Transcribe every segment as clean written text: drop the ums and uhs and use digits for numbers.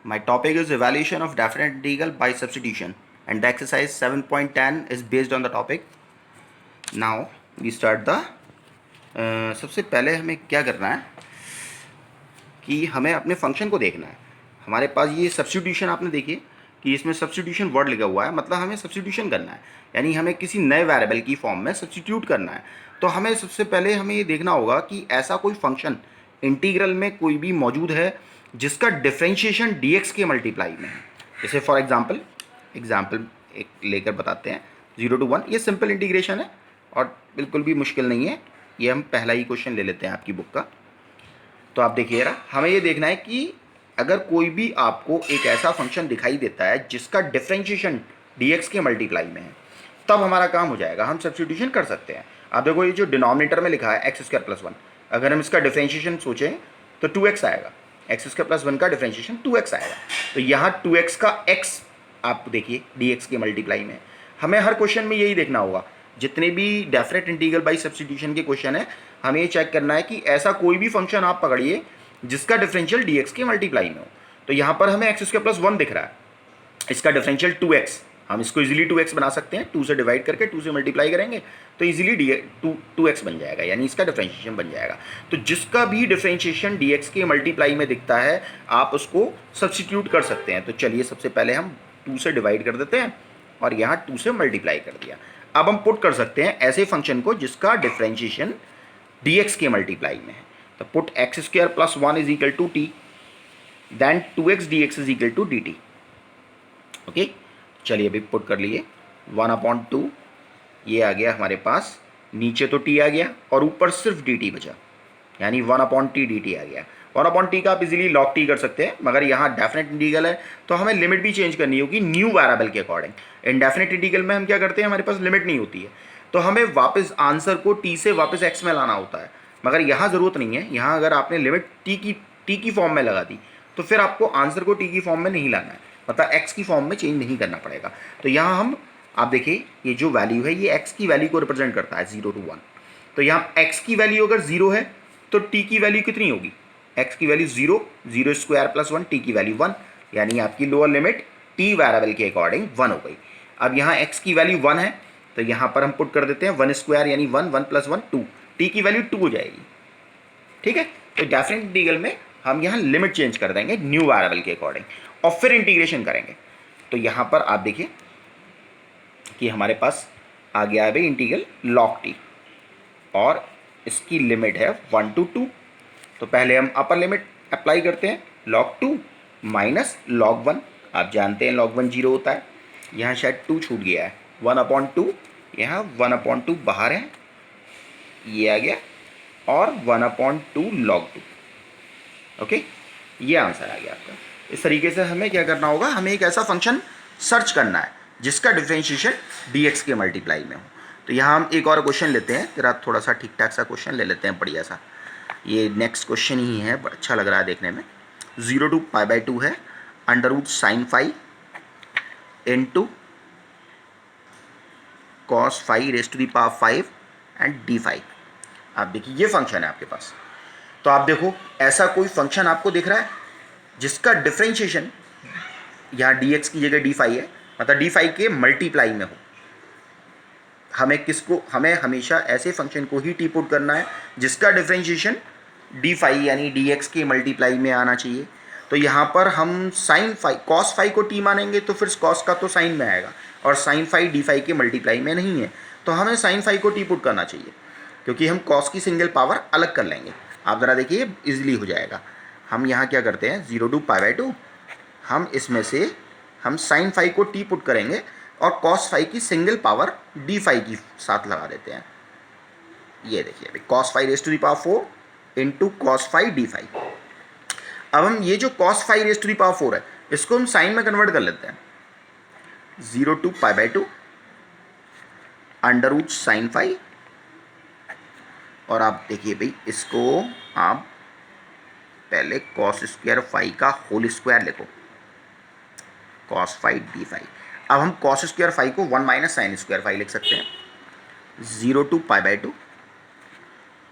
My topic is evaluation of definite integral by substitution, and the exercise 7.10 is based on the topic. Now we start the सबसे पहले हमें क्या करना है कि हमें अपने फंक्शन को देखना है. हमारे पास ये सब्स्टिट्यूशन आपने देखिए कि इसमें सब्स्टिट्यूशन वर्ड लिखा हुआ है, मतलब हमें सब्स्टिट्यूशन करना है, यानी हमें किसी नए वेरिएबल की फॉर्म में सब्स्टिट्यूट करना है. तो हमें सबसे पहले हमें ये देखना होगा कि ऐसा कोई फंक्शन इंटीग्रल में कोई भी मौजूद है जिसका डिफ्रेंशिएशन dx के मल्टीप्लाई में है. जैसे फॉर एग्जाम्पल एक लेकर बताते हैं 0 to 1. ये सिंपल इंटीग्रेशन है और बिल्कुल भी मुश्किल नहीं है. ये हम पहला ही क्वेश्चन ले लेते हैं आपकी बुक का. तो आप देखिए रहा, हमें ये देखना है कि अगर कोई भी आपको एक ऐसा फंक्शन दिखाई देता है जिसका डिफ्रेंशिएशन dx के मल्टीप्लाई में है, तब हमारा काम हो जाएगा, हम सब्स्टिट्यूशन कर सकते हैं. आप देखो ये जो डिनोमिनेटर में लिखा है x² + 1, अगर हम इसका डिफ्रेंशिएशन सोचें तो 2x आएगा. x² + 1 का डिफ्रेंशिएशन 2x आएगा. तो यहाँ 2x का x आप देखिए dx के मल्टीप्लाई में. हमें हर क्वेश्चन में यही देखना होगा, जितने भी डेफिनेट इंटीग्रल बाई सब्स्टिट्यूशन के क्वेश्चन है, हमें ये चेक करना है कि ऐसा कोई भी फंक्शन आप पकड़िए जिसका डिफरेंशियल dx के मल्टीप्लाई में हो. तो यहाँ पर हमें x² + 1 दिख रहा है, इसका डिफरेंशियल 2x. हम इसको इजीली 2x बना सकते हैं, 2 से डिवाइड करके 2 से मल्टीप्लाई करेंगे तो इजीली 2x बन जाएगा, यानी इसका डिफरेंशिएशन बन जाएगा. तो जिसका भी डिफरेंशिएशन dx के मल्टीप्लाई में दिखता है आप उसको सब्स्टिट्यूट कर सकते हैं. तो चलिए सबसे पहले हम 2 से डिवाइड कर देते हैं और यहाँ 2 से मल्टीप्लाई कर दिया. अब हम पुट कर सकते हैं ऐसे फंक्शन को जिसका डिफरेंशिएशन dx के मल्टीप्लाई में है. तो put x² + 1 = t, then 2x dx = dt. Okay, चलिए अभी पुट कर लिए. 1/2 ये आ गया हमारे पास, नीचे तो t आ गया और ऊपर सिर्फ dt बचा, यानी 1/t dt आ गया. 1/t का आप इजीली log t कर सकते हैं, मगर यहाँ डेफिनेट इंटीग्रल है तो हमें लिमिट भी चेंज करनी होगी न्यू वेरिएबल के अकॉर्डिंग. इनडेफिनेट इंटीग्रल में हम क्या करते हैं, हमारे पास लिमिट नहीं होती है, तो हमें वापस आंसर को t से वापस x में लाना होता है. मगर यहाँ ज़रूरत नहीं है. यहाँ अगर आपने लिमिट t की फॉर्म में लगा दी तो फिर आपको आंसर को t की फॉर्म में नहीं लाना है, मतलब x की फॉर्म में चेंज नहीं करना पड़ेगा. तो यहाँ हम आप देखिए ये जो वैल्यू है ये x की वैल्यू को रिप्रेजेंट करता है 0 to 1. तो यहाँ x की वैल्यू अगर 0 है तो t की वैल्यू कितनी होगी, x की वैल्यू 0, 0² + 1, t की वैल्यू 1, यानी आपकी लोअर लिमिट t वेरिएबल के अकॉर्डिंग 1 हो गई. अब यहाँ x की वैल्यू 1 है तो यहाँ पर हम पुट कर देते हैं 1² यानी 1, 1 + 1 2, t की वैल्यू 2 हो जाएगी. ठीक है, तो डेफिनेट इंटीग्रल में हम यहाँ लिमिट चेंज कर देंगे न्यू वेरिएबल के अकॉर्डिंग और फिर इंटीग्रेशन करेंगे. तो यहाँ पर आप देखिए कि हमारे पास आ गया है भाई इंटीग्रल log t और इसकी लिमिट है 1 to 2. तो पहले हम अपर लिमिट अप्लाई करते हैं, log 2 माइनस log 1. आप जानते हैं log 1 0 होता है, यहाँ शायद 2 छूट गया है. 1/2 यहाँ 1/2 बाहर है, ये आ गया, और 1/2 log 2. ओके, ये आंसर आ गया आपका. इस तरीके से हमें क्या करना होगा, हमें एक ऐसा फंक्शन सर्च करना है जिसका डिफरेंशिएशन dx के मल्टीप्लाई में हो. तो यहाँ हम एक और क्वेश्चन लेते हैं, तेरा थोड़ा सा ठीक ठाक सा क्वेश्चन ले लेते हैं, बढ़िया सा. ये नेक्स्ट क्वेश्चन ही है, अच्छा लग रहा है देखने में. 0 to π/2 है, √sin phi into cos phi raised to 5 and d phi. आप देखिए ये फंक्शन है आपके पास. तो आप देखो ऐसा कोई फंक्शन आपको दिख रहा है जिसका डिफरेंशिएशन यहाँ dx की जगह d phi है, मतलब d phi के मल्टीप्लाई में हो. हमें हमेशा ऐसे फंक्शन को ही टी पुट करना है जिसका डिफरेंशिएशन d phi यानी dx के मल्टीप्लाई में आना चाहिए. तो यहाँ पर हम sin phi cos phi को t मानेंगे तो फिर cos का तो साइन में आएगा, और sin phi d phi के मल्टीप्लाई में नहीं है, तो हमें sin phi को टी पुट करना चाहिए, क्योंकि हम cos की सिंगल पावर अलग कर लेंगे. आप ज़रा देखिए इजीली हो जाएगा. हम यहाँ क्या करते हैं 0 to π/2, हम इसमें से हम sin phi को टी पुट करेंगे और cos phi की सिंगल पावर d phi की साथ लगा देते हैं. ये देखिए अभी cos phi raised to 4 into cos phi d phi. अब हम ये जो cos phi raised to 4 है इसको हम साइन में कन्वर्ट कर लेते हैं. 0 to π/2 √sin phi, और आप देखिए भाई इसको आप पहले cos² phi का होल स्क्वायर लिखो, cos phi d phi. अब हम cos² phi को 1 - sin² phi लिख सकते हैं. 0 to π/2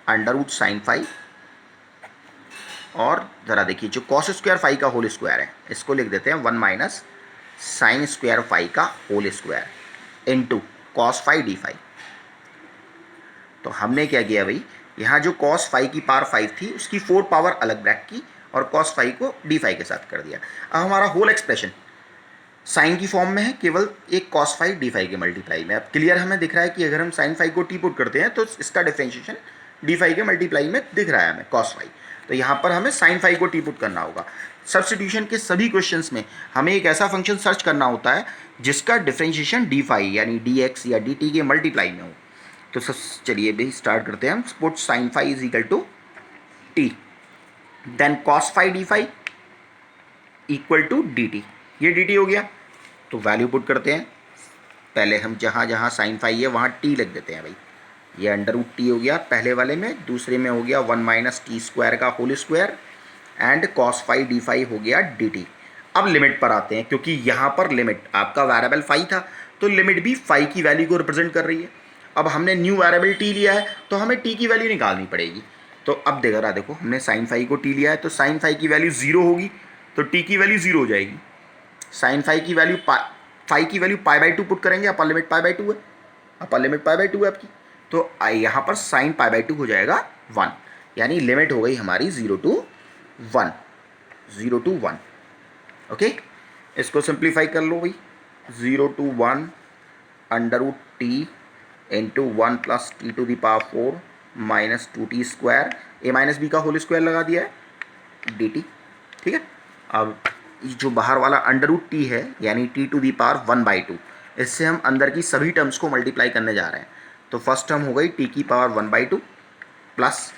√sin phi और ज़रा देखिए जो कॉस स्क्वायर फाई का होल स्क्वायर है इसको लिख देते हैं 1 माइनस साइन स्क्वायर फाई का whole square into cos phi d phi. तो हमने क्या किया भाई, यहाँ जो कॉस फाई की पावर 5 थी उसकी 4 पावर अलग ब्रैक की और कॉस फाई को डी फाई के साथ कर दिया। अब हमारा होल एक्सप्रेशन साइन की फॉर्म में है, केवल एक कॉस फाई डी फाई के मल्टीप्लाई में। अब क्लियर हमें दिख रहा है कि अगर हम साइन फाई को टी पुट करते हैं तो इसका डिफरेंशिएशन डी फाई के मल्टीप्लाई में दिख रहा है हमें कॉस फाई। तो यहाँ पर हमें साइन फाई को टी पुट करना होगा। सब्स्टिट्यूशन के सभी क्वेश्चंस में हमें एक ऐसा फंक्शन सर्च करना होता है जिसका डिफरेंशिएशन डी फाई यानी डी एक्स या डी टी के मल्टीप्लाई में हो। तो सब चलिए भाई स्टार्ट करते हैं हम। Put sine phi is equal to t, then cos phi d phi equal to d t. ये डी टी हो गया तो वैल्यू पुट करते हैं। पहले हम जहाँ जहाँ साइन फाई है वहाँ टी लिख देते हैं भाई। ये अंडर रूट टी हो गया पहले वाले में, दूसरे में हो गया 1 माइनस टी स्क्वायर का whole square and cos phi d phi हो गया डी टी। अब लिमिट पर आते हैं, क्योंकि यहाँ पर लिमिट आपका वेरिएबल फाई था तो लिमिट भी फाई की वैल्यू को रिप्रेजेंट कर रही है। अब हमने न्यू वेरिएबल टी लिया है तो हमें टी की वैल्यू निकालनी पड़ेगी। तो अब देखो हमने साइन फाई को टी लिया है तो साइन फाई की वैल्यू 0 होगी तो टी की वैल्यू 0 हो जाएगी। साइन फाई की वैल्यू फाई की वैल्यू पाई बाई 2 पुट करेंगे, अपर लिमिट पाई बाई 2 है, अपर लिमिट पाई बाई 2 है आपकी। तो यहाँ पर साइन पाई बाई 2 हो जाएगा 1, यानी लिमिट हो गई हमारी 0 टू 1, 0 टू 1। ओके, इसको सिंप्लीफाई कर लो भाई। 0 to 1 under root t into 1 plus t to the power 4 minus 2t square, a minus b का होल स्क्वायर लगा दिया है डी टी। ठीक है, अब जो बाहर वाला अंडर रूट टी है यानी टी टू दी पावर 1/2, इससे हम अंदर की सभी टर्म्स को मल्टीप्लाई करने जा रहे हैं। तो फर्स्ट टर्म हो गई टी की power 1/2 plus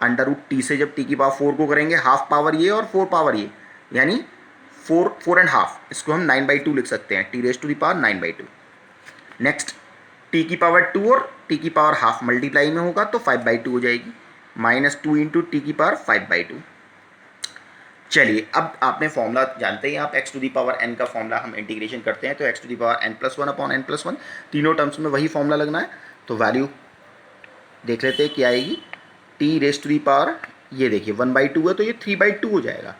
under root t से जब टी की पावर 4 को करेंगे हाफ पावर ये और 4 पावर ये, यानी 4 एंड हाफ, इसको हम 9/2 लिख सकते हैं, t raise to the power 9/2। Next t की पावर 2 और टी की पावर हाफ मल्टीप्लाई में होगा तो 5/2 हो जाएगी, -2 इंटू टी की पावर 5/2। चलिए अब आपने फॉर्मूला जानते हैं आप, x to the power n का फॉर्मूला हम इंटीग्रेशन करते हैं तो x to the power n+1 upon n+1, तीनों टर्म्स में वही फॉर्मूला लगना है। तो वैल्यू देख लेते हैं क्या आएगी। T raise to the power ये देखिए 1/2 है तो ये 3/2 हो जाएगा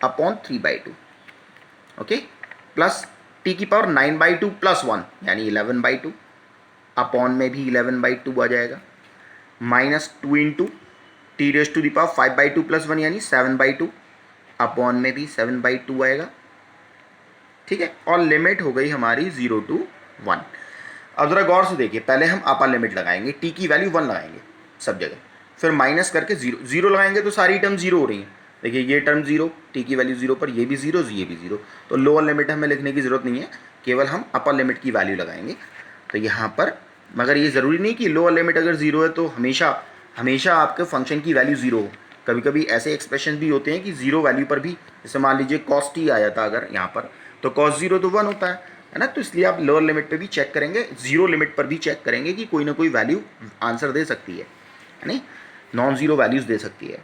अपॉन 3/2। ओके, प्लस टी की पावर 9/2 प्लस 1 यानी 11/2, अपॉन में भी 11/2 आ जाएगा, -2 into t raise to the power 5/2 plus 1 यानी 7/2, अपॉन में भी 7/2 आएगा। ठीक है, और लिमिट हो गई हमारी 0 टू 1। अब ज़रा गौर से देखिए, पहले हम अपर लिमिट लगाएंगे, टी की वैल्यू 1 लगाएंगे सब जगह, फिर माइनस करके 0 लगाएंगे तो सारी टर्म 0 हो रही हैं। देखिए ये टर्म 0, टी की वैल्यू 0 पर ये भी 0, ये भी 0, तो लोअर लिमिट हमें लिखने की ज़रूरत नहीं है, केवल हम अपर लिमिट की वैल्यू लगाएंगे। तो यहाँ पर मगर ये ज़रूरी नहीं कि लोअर लिमिट अगर 0 है तो हमेशा आपके फंक्शन की वैल्यू 0 हो। कभी कभी ऐसे एक्सप्रेशन भी होते हैं कि 0 वैल्यू पर भी, जैसे मान लीजिए कॉस टी आया था अगर यहाँ पर, तो कॉस 0 तो 1 होता है ना, तो इसलिए आप लोअर लिमिट पे भी चेक करेंगे, 0 लिमिट पर भी चेक करेंगे कि कोई ना कोई वैल्यू आंसर दे सकती है नहीं, नॉन ज़ीरो वैल्यूज़ दे सकती है।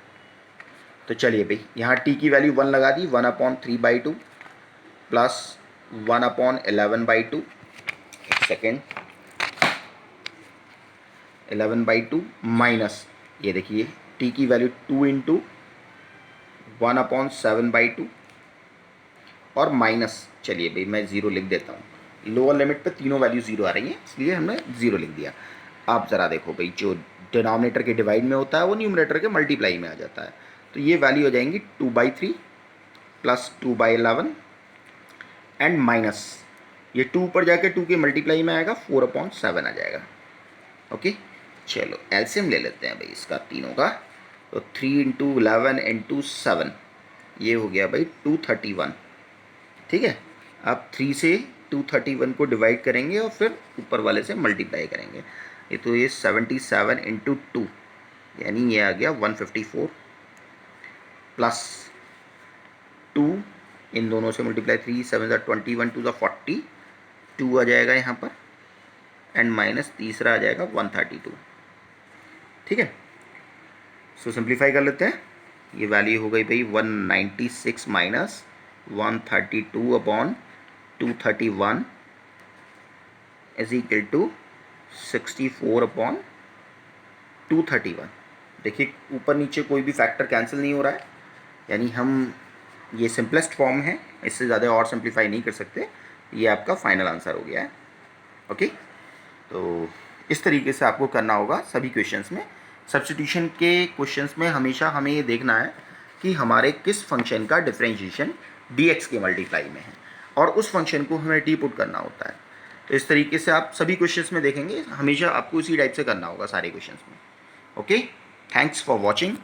तो चलिए भाई यहाँ टी की वैल्यू 1 लगा दी, 1/3/2 प्लस 1/11/2, सेकेंड 11/2 माइनस ये देखिए टी की वैल्यू 2 इंटू 1/7/2 और माइनस, चलिए भाई मैं 0 लिख देता हूँ, लोअर लिमिट पे तीनों वैल्यू 0 आ रही हैं इसलिए हमने 0 लिख दिया। आप ज़रा देखो भाई, जो डिनोमिनेटर के डिवाइड में होता है वो न्यूमरेटर के मल्टीप्लाई में आ जाता है। तो ये वैल्यू हो जाएंगी 2/3 प्लस 2/11 एंड माइनस ये 2 पर जाके 2 के मल्टीप्लाई में आएगा, 4/7 आ जाएगा। ओके, चलो एलसीएम ले लेते हैं भाई इसका तीनों का। तो 3 इंटू 11 इंटू 7 ये हो गया भाई 231। ठीक है, अब 3 से 231 को डिवाइड करेंगे और फिर ऊपर वाले से मल्टीप्लाई करेंगे। ये तो ये 77 इंटू 2 यानी ये आ गया 154 प्लस 2, इन दोनों से मल्टीप्लाई 3 7 21 2 42 आ जाएगा यहाँ पर, एंड माइनस तीसरा आ जाएगा 132। ठीक है, सो सिंप्लीफाई कर लेते हैं। ये वैल्यू हो गई भाई 196 minus 132 upon 231 is equal to 64/231। देखिए ऊपर नीचे कोई भी फैक्टर कैंसिल नहीं हो रहा है, यानी हम ये सिंपलेस्ट फॉर्म है, इससे ज़्यादा और सिंप्लीफाई नहीं कर सकते। ये आपका फाइनल आंसर हो गया है। ओके, तो इस तरीके से आपको करना होगा सभी क्वेश्चंस में। सब्स्टिट्यूशन के क्वेश्चंस में हमेशा हमें ये देखना है कि हमारे किस फंक्शन का डिफरेंशिएशन dx के मल्टीप्लाई में है और उस फंक्शन को हमें टी पुट करना होता है। तो इस तरीके से आप सभी क्वेश्चंस में देखेंगे, हमेशा आपको इसी टाइप से करना होगा सारे क्वेश्चंस में। Okay, thanks for watching.